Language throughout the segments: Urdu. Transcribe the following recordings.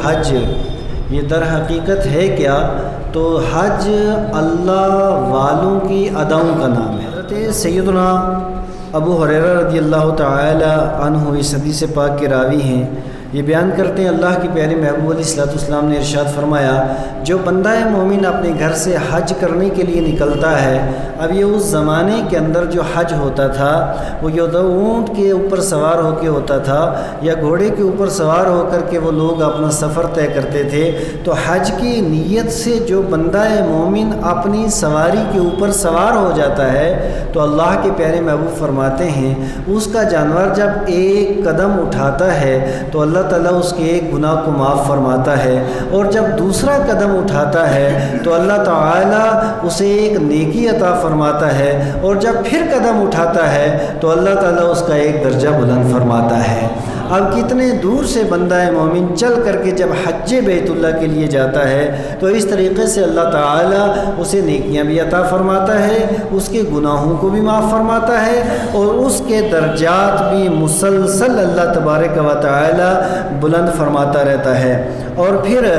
الحج یہ در حقیقت ہے کیا؟ تو حج اللہ والوں کی اداؤں کا نام ہے۔ حضرت سیدنا ابو ہریرہ رضی اللہ تعالی عنہ اس حدیث پاک کے راوی ہیں، یہ بیان کرتے ہیں اللہ کے پیارے محبوب علیہ الصلوۃ والسلام نے ارشاد فرمایا، جو بندہ مومن اپنے گھر سے حج کرنے کے لیے نکلتا ہے، اب یہ اس زمانے کے اندر جو حج ہوتا تھا وہ یا تو اونٹ کے اوپر سوار ہو کے ہوتا تھا یا گھوڑے کے اوپر سوار ہو کر کے وہ لوگ اپنا سفر طے کرتے تھے۔ تو حج کی نیت سے جو بندہ مومن اپنی سواری کے اوپر سوار ہو جاتا ہے تو اللہ کے پیارے محبوب فرماتے ہیں اس کا جانور جب ایک قدم اٹھاتا ہے تو اللہ تعالیٰ اس کے ایک گناہ کو معاف فرماتا ہے، اور جب دوسرا قدم اٹھاتا ہے تو اللہ تعالیٰ اسے ایک نیکی عطا فرماتا ہے، اور جب پھر قدم اٹھاتا ہے تو اللہ تعالیٰ اس کا ایک درجہ بلند فرماتا ہے۔ اب کتنے دور سے بندہ مومن چل کر کے جب حج بیت اللہ کے لیے جاتا ہے تو اس طریقے سے اللہ تعالیٰ اسے نیکیاں بھی عطا فرماتا ہے، اس کے گناہوں کو بھی معاف فرماتا ہے، اور اس کے درجات بھی مسلسل اللہ تبارک و تعالی بلند فرماتا رہتا ہے۔ اور پھر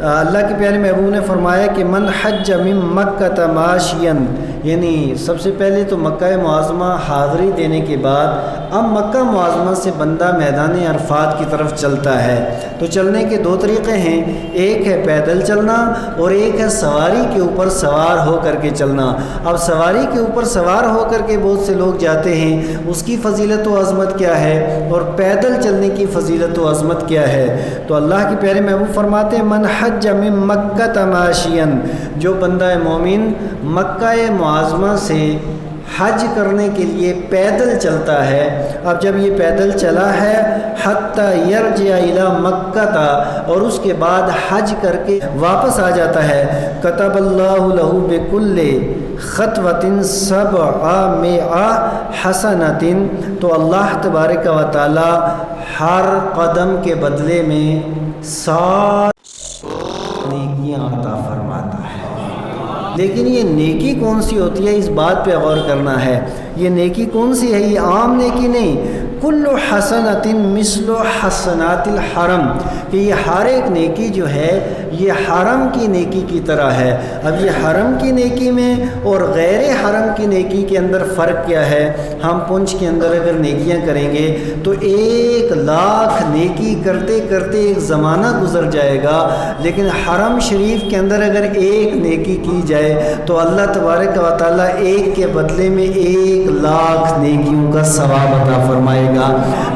اللہ کے پیارے محبوب نے فرمایا کہ من حج من مکہ ماشیا، یعنی سب سے پہلے تو مکہ معظمہ حاضری دینے کے بعد اب مکہ معظمہ سے بندہ میدان عرفات کی طرف چلتا ہے، تو چلنے کے دو طریقے ہیں، ایک ہے پیدل چلنا اور ایک ہے سواری کے اوپر سوار ہو کر کے چلنا۔ اب سواری کے اوپر سوار ہو کر کے بہت سے لوگ جاتے ہیں، اس کی فضیلت و عظمت کیا ہے، اور پیدل چلنے کی فضیلت و عظمت کیا ہے؟ تو اللہ کے پیارے محبوب فرماتے ہیں من حج من مکہ ماشیا، جو بندہ مومن مکہ معظمہ سے حج کرنے کے لیے پیدل چلتا ہے، اب جب یہ پیدل چلا ہے حتی یرجع الی مکہ، اور اس کے بعد حج کر کے واپس آ جاتا ہے، کتب اللہ لہ بکل خطوۃ 700 حسنۃ، تو اللہ تبارک و تعالی ہر قدم کے بدلے میں 7 نیکیاں عطا فرماتا ہے۔ لیکن یہ نیکی کون سی ہوتی ہے، اس بات پہ غور کرنا ہے۔ یہ نیکی کون سی ہے؟ یہ عام نیکی نہیں، کل حسنۃ مثل حسنات الحرم، کہ یہ ہر ایک نیکی جو ہے یہ حرم کی نیکی کی طرح ہے۔ اب یہ حرم کی نیکی میں اور غیر حرم کی نیکی کے اندر فرق کیا ہے؟ ہم پنچ کے اندر اگر نیکیاں کریں گے تو 1,00,000 نیکی کرتے کرتے ایک زمانہ گزر جائے گا، لیکن حرم شریف کے اندر اگر ایک نیکی کی جائے تو اللہ تبارک و تعالیٰ ایک کے بدلے میں 1,00,000 نیکیوں کا ثواب عطا فرمائے گا۔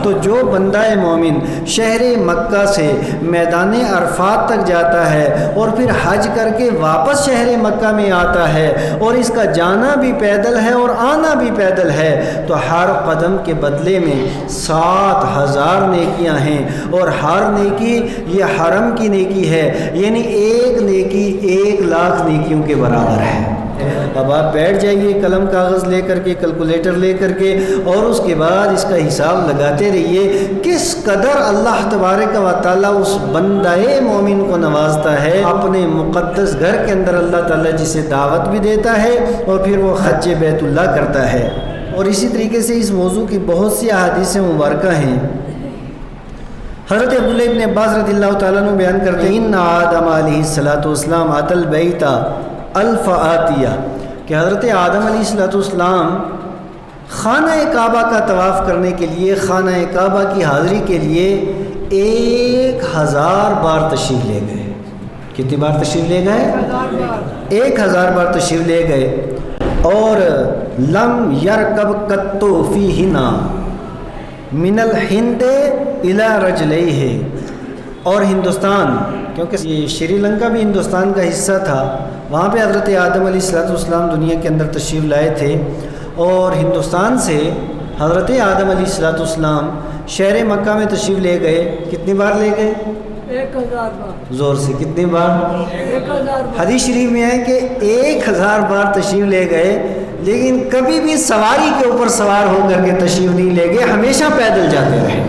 تو جو بندہ مومن شہر مکہ سے میدان عرفات تک جاتا ہے اور پھر حج کر کے واپس شہر مکہ میں آتا ہے، اور اس کا جانا بھی پیدل ہے اور آنا بھی پیدل ہے، تو ہر قدم کے بدلے میں 7,000 نیکیاں ہیں، اور ہر نیکی یہ حرم کی نیکی ہے، یعنی ایک نیکی 1,00,000 نیکیوں کے برابر ہے۔ اب آپ بیٹھ جائیے قلم کاغذ لے کر کے، کیلکولیٹر لے کر کے، اور اس کے بعد اس کا حساب لگاتے رہیے کس قدر اللہ تبارک و تعالیٰ اس بندہ مومن کو نوازتا ہے اپنے مقدس گھر کے اندر۔ اللہ تعالیٰ جسے دعوت بھی دیتا ہے اور پھر وہ حج بیت اللہ کرتا ہے۔ اور اسی طریقے سے اس موضوع کی بہت سی احادیث مبارکہ ہیں۔ حضرت عبداللہ ابن عباس رضی اللہ تعالیٰ عنہ بیان کرتے ہیں ان آدم علیہ الصلوۃ والسلام اتى البیت الف آتیہ، کہ حضرت آدم علیہ الصلوۃ والسلام خانہ کعبہ کا طواف کرنے کے لیے، خانہ کعبہ کی حاضری کے لیے 1,000 بار تشریف لے گئے۔ کتنی بار تشریف لے گئے؟ 1,000 بار تشریف لے گئے، اور لم یرکب قط فیہنا من الہند الی رجلیہ، اور ہندوستان، کیونکہ یہ شری لنکا بھی ہندوستان کا حصہ تھا، وہاں پہ حضرت آدم علیہ الصلوۃ والسلام دنیا کے اندر تشریف لائے تھے، اور ہندوستان سے حضرت آدم علیہ الصلوۃ والسلام شہر مکہ میں تشریف لے گئے۔ کتنی بار لے گئے؟ 1,000 بار۔ زور سے کتنی بار؟ 1,000 بار۔ حدیث شریف میں ہے کہ 1,000 بار تشریف لے گئے، لیکن کبھی بھی سواری کے اوپر سوار ہو کر کے تشریف نہیں لے گئے، ہمیشہ پیدل جاتے رہے۔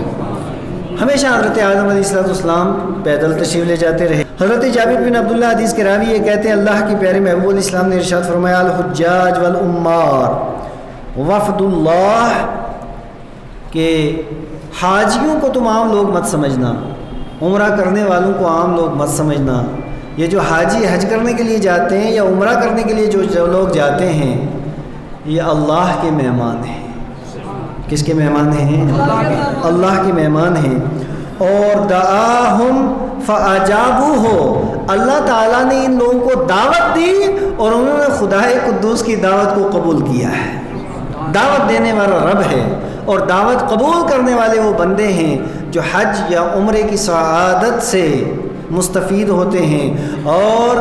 ہمیشہ حضرت آدم علیہ الصلوۃ والسلام پیدل تشریف لے جاتے رہے۔ حضرت جابر بن عبداللہ حدیث کے راوی یہ کہتے ہیں اللہ کی پیارے محبوب علیہ السلام نے ارشاد فرمایا الحجاج والعمار وفد اللہ، کہ حاجیوں کو تم عام لوگ مت سمجھنا، عمرہ کرنے والوں کو عام لوگ مت سمجھنا، یہ جو حاجی حج کرنے کے لیے جاتے ہیں یا عمرہ کرنے کے لیے جو لوگ جاتے ہیں، یہ اللہ کے مہمان ہیں۔ کس کے مہمان ہیں؟ اللہ کے مہمان ہیں۔ اور دعاہم فاجابوہ، اللہ تعالیٰ نے ان لوگوں کو دعوت دی اور انہوں نے خدائے قدوس کی دعوت کو قبول کیا ہے۔ دعوت دینے والا رب ہے اور دعوت قبول کرنے والے وہ بندے ہیں جو حج یا عمرے کی سعادت سے مستفید ہوتے ہیں۔ اور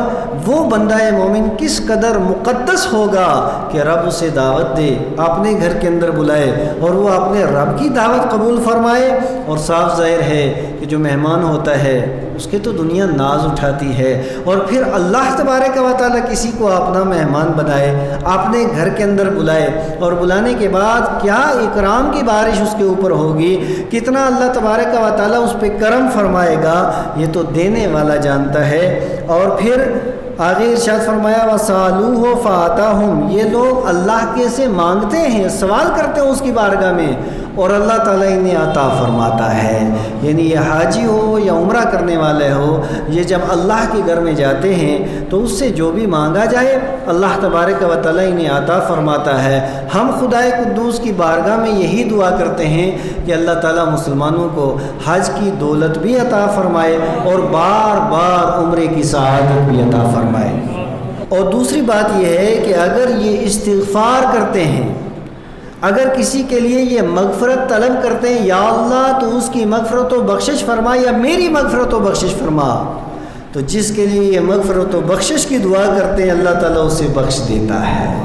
وہ بندہ مومن کس قدر مقدس ہوگا کہ رب اسے دعوت دے، اپنے گھر کے اندر بلائے اور وہ اپنے رب کی دعوت قبول فرمائے۔ اور صاف ظاہر ہے کہ جو مہمان ہوتا ہے اس کے تو دنیا ناز اٹھاتی ہے، اور پھر اللہ تبارک و تعالیٰ کسی کو اپنا مہمان بنائے، اپنے گھر کے اندر بلائے، اور بلانے کے بعد کیا اکرام کی بارش اس کے اوپر ہوگی، کتنا اللہ تبارک و تعالیٰ اس پہ کرم فرمائے گا، یہ تو دینے والا جانتا ہے۔ اور پھر آگے ارشاد فرمایا وَسَأَلُوهُ فَآتَاهُمْ، یہ لوگ اللہ کے سے مانگتے ہیں، سوال کرتے ہیں اس کی بارگاہ میں، اور اللہ تعالیٰ انہیں عطا فرماتا ہے۔ یعنی یہ حاجی ہو یا عمرہ کرنے والے ہو، یہ جب اللہ کے گھر میں جاتے ہیں تو اس سے جو بھی مانگا جائے اللہ تبارک و تعالیٰ انہیں عطا فرماتا ہے۔ ہم خدائے قدوس کی بارگاہ میں یہی دعا کرتے ہیں کہ اللہ تعالیٰ مسلمانوں کو حج کی دولت بھی عطا فرمائے اور بار بار عمرے کی سعادت بھی عطا فرمائے۔ اور دوسری بات یہ ہے کہ اگر یہ استغفار کرتے ہیں، اگر کسی کے لیے یہ مغفرت طلب کرتے ہیں، یا اللہ تو اس کی مغفرت و بخشش فرما یا میری مغفرت و بخشش فرما، تو جس کے لیے یہ مغفرت و بخشش کی دعا کرتے ہیں اللہ تعالیٰ اسے بخش دیتا ہے۔